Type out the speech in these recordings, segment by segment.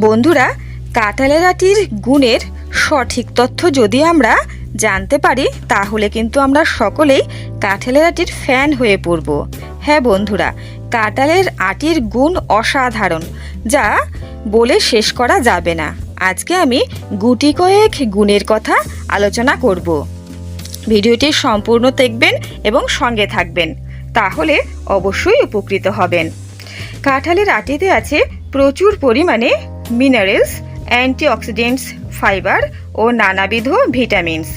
বন্ধুরা, কাঁঠালের আটির গুণের সঠিক তথ্য যদি আমরা জানতে পারি তাহলে কিন্তু আমরা সকলেই কাঁঠালের আটির ফ্যান হয়ে পড়ব। হ্যাঁ বন্ধুরা, কাঁঠালের আটির গুণ অসাধারণ, যা বলে শেষ করা যাবে না। আজকে আমি গুটি কয়েক গুণের কথা আলোচনা করব। ভিডিওটি সম্পূর্ণ দেখবেন এবং সঙ্গে থাকবেন, তাহলে অবশ্যই উপকৃত হবেন। কাঁঠালের আটিতে আছে প্রচুর পরিমাণে মিনারেলস, অ্যান্টিঅক্সিডেন্টস, ফাইবার ও নানাবিধ ভিটামিনস।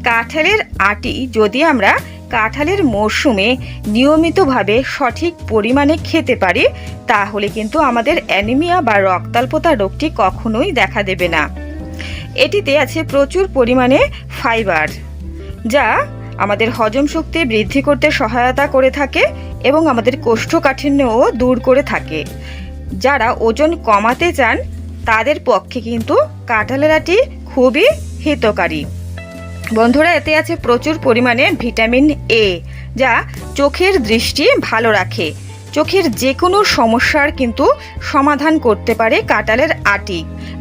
কাঁঠালের আটি যদি আমরা কাঁঠালের মরশুমে নিয়মিতভাবে সঠিক পরিমাণে খেতে পারি তাহলে কিন্তু আমাদের অ্যানিমিয়া বা রক্তাল্পতা রোগটি কখনোই দেখা দেবে না। এটিতে আছে প্রচুর পরিমাণে ফাইবার, যা আমাদের হজম শক্তি বৃদ্ধি করতে সহায়তা করে থাকে এবং আমাদের কোষ্ঠকাঠিন্যও দূর করে থাকে। যারা ওজন কমাতে চান তাদের পক্ষে কিন্তু কাঁঠালের আটি খুবই হিতকারী। বন্ধুরা, এতে আছে প্রচুর পরিমাণে ভিটামিন এ, যা চোখের দৃষ্টি ভালো রাখে। চোখের যে কোনো সমস্যার কিন্তু সমাধান করতে পারে কাঁঠালের আটি।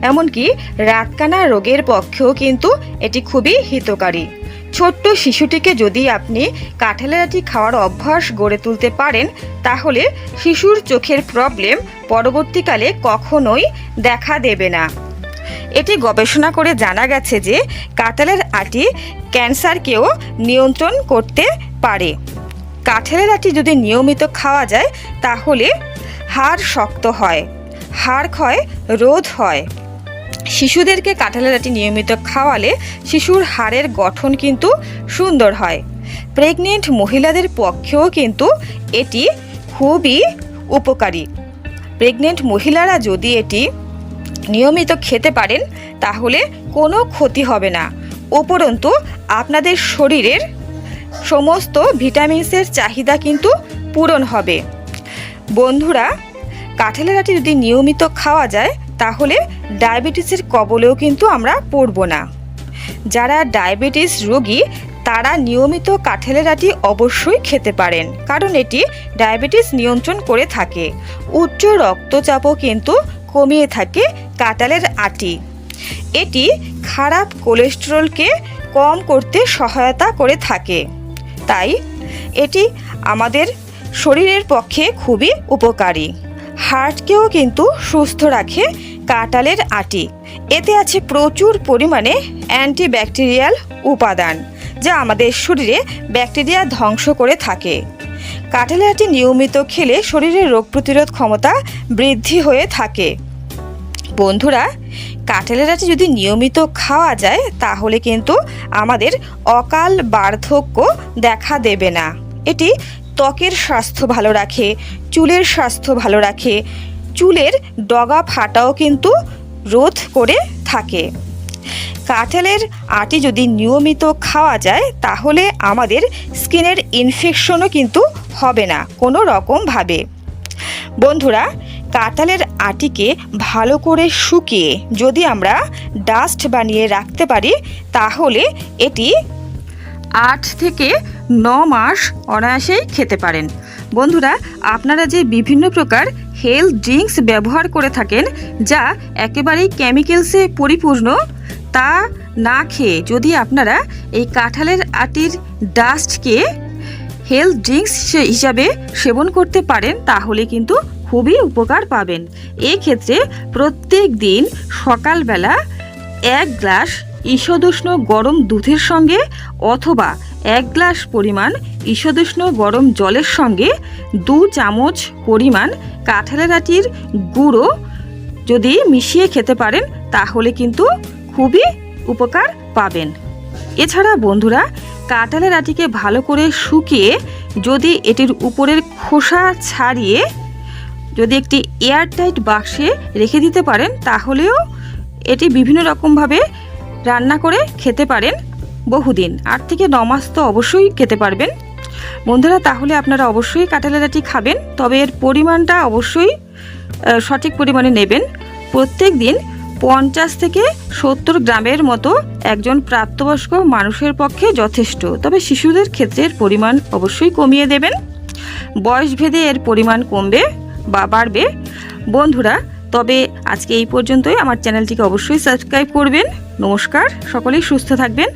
এমনকি রাতকানা রোগের পক্ষেও কিন্তু এটি খুবই হিতকারী। ছোট্ট শিশুটিকে যদি আপনি কাঁঠালের আটি খাওয়ার অভ্যাস গড়ে তুলতে পারেন তাহলে শিশুর চোখের প্রবলেম পরবর্তীকালে কখনোই দেখা দেবে না। এটি গবেষণা করে জানা গেছে যে কাঁঠালের আটি ক্যান্সারকেও নিয়ন্ত্রণ করতে পারে। কাঁঠালের আটি যদি নিয়মিত খাওয়া যায় তাহলে হাড় শক্ত হয়, হাড় ক্ষয় রোধ হয়। শিশুদেরকে কাঁঠালের আটি নিয়মিত খাওয়ালে শিশুর হাড়ের গঠন কিন্তু সুন্দর হয়। প্রেগনেন্ট মহিলাদের পক্ষেও কিন্তু এটি খুবই উপকারী। প্রেগনেন্ট মহিলারা যদি এটি নিয়মিত খেতে পারেন তাহলে কোনো ক্ষতি হবে না, উপরন্তু আপনাদের শরীরের সমস্ত ভিটামিনসের চাহিদা কিন্তু পূরণ হবে। বন্ধুরা, কাঁঠালের আটি যদি নিয়মিত খাওয়া যায় তাহলে ডায়াবেটিসের কবলেও কিন্তু আমরা পড়ব না। যারা ডায়াবেটিস রোগী তারা নিয়মিত কাঁঠালের আটি অবশ্যই খেতে পারেন, কারণ এটি ডায়াবেটিস নিয়ন্ত্রণ করে থাকে। উচ্চ রক্তচাপও কিন্তু কমিয়ে থাকে কাঁঠালের আটি। এটি খারাপ কোলেস্টেরলকে কম করতে সহায়তা করে থাকে, তাই এটি আমাদের শরীরের পক্ষে খুবই উপকারী। হার্টকেও কিন্তু সুস্থ রাখে কাঁঠালের আটি। এতে আছে প্রচুর পরিমাণে অ্যান্টিব্যাকটেরিয়াল উপাদান, যা আমাদের শরীরে ব্যাকটেরিয়া ধ্বংস করে থাকে। কাঁঠালের আটি নিয়মিত খেলে শরীরের রোগ প্রতিরোধ ক্ষমতা বৃদ্ধি হয়ে থাকে। বন্ধুরা, কাঁঠালের আটি যদি নিয়মিত খাওয়া যায় তাহলে কিন্তু আমাদের অকাল বার্ধক্য দেখা দেবে না। এটি ত্বকের স্বাস্থ্য ভালো রাখে, চুলের স্বাস্থ্য ভালো রাখে, চুলের ডগা ফাটাও কিন্তু রোধ করে থাকে। কাঁঠালের আটি যদি নিয়মিত খাওয়া যায় তাহলে আমাদের স্কিনের ইনফেকশনও কিন্তু হবে না কোনো রকমভাবে। বন্ধুরা, কাঁঠালের আটিকে ভালো করে শুকিয়ে যদি আমরা ডাস্ট বানিয়ে রাখতে পারি তাহলে এটি 8 থেকে 9 মাস অনায়াসেই খেতে পারেন। বন্ধুরা, আপনারা যে বিভিন্ন প্রকার হেলথ ড্রিঙ্কস ব্যবহার করে থাকেন যা একেবারেই কেমিক্যালসে পরিপূর্ণ, তা না খেয়ে যদি আপনারা এই কাঁঠালের আটির ডাস্টকে হেলথ ড্রিঙ্কস হিসাবে সেবন করতে পারেন তাহলে কিন্তু খুবই উপকার পাবেন। এই ক্ষেত্রে প্রত্যেক দিন সকালবেলা 1 গ্লাস ঈষদুষ্ণ গরম দুধের সঙ্গে অথবা 1 গ্লাস পরিমাণ ঈষদুষ্ণ গরম জলের সঙ্গে 2 চামচ পরিমাণ কাঁঠালের আটির গুঁড়ো যদি মিশিয়ে খেতে পারেন তাহলে কিন্তু খুবই উপকার পাবেন। এছাড়া বন্ধুরা, কাঁঠালের আটিকে ভালো করে শুকিয়ে যদি এটির উপরের খোসা ছাড়িয়ে যদি একটি এয়ারটাইট বাক্সে রেখে দিতে পারেন তাহলেও এটি বিভিন্ন রকমভাবে রান্না করে খেতে পারেন বহুদিন। 8 থেকে 9 মাস তো অবশ্যই খেতে পারবেন। বন্ধুরা, তাহলে আপনারা অবশ্যই কাঁঠালের আটি খাবেন, তবে এর পরিমাণটা অবশ্যই সঠিক পরিমাণে নেবেন। প্রত্যেক দিন 50 থেকে 70 গ্রামের মতো একজন প্রাপ্তবয়স্ক মানুষের পক্ষে যথেষ্ট, তবে শিশুদের ক্ষেত্রে এর পরিমাণ অবশ্যই কমিয়ে দেবেন। বয়স ভেদে এর পরিমাণ কমবে বা বাড়বে। বন্ধুরা, তবে আজকে এই পর্যন্তই। আমার চ্যানেলটিকে অবশ্যই সাবস্ক্রাইব করবেন। নমস্কার, সকলেই সুস্থ থাকবেন।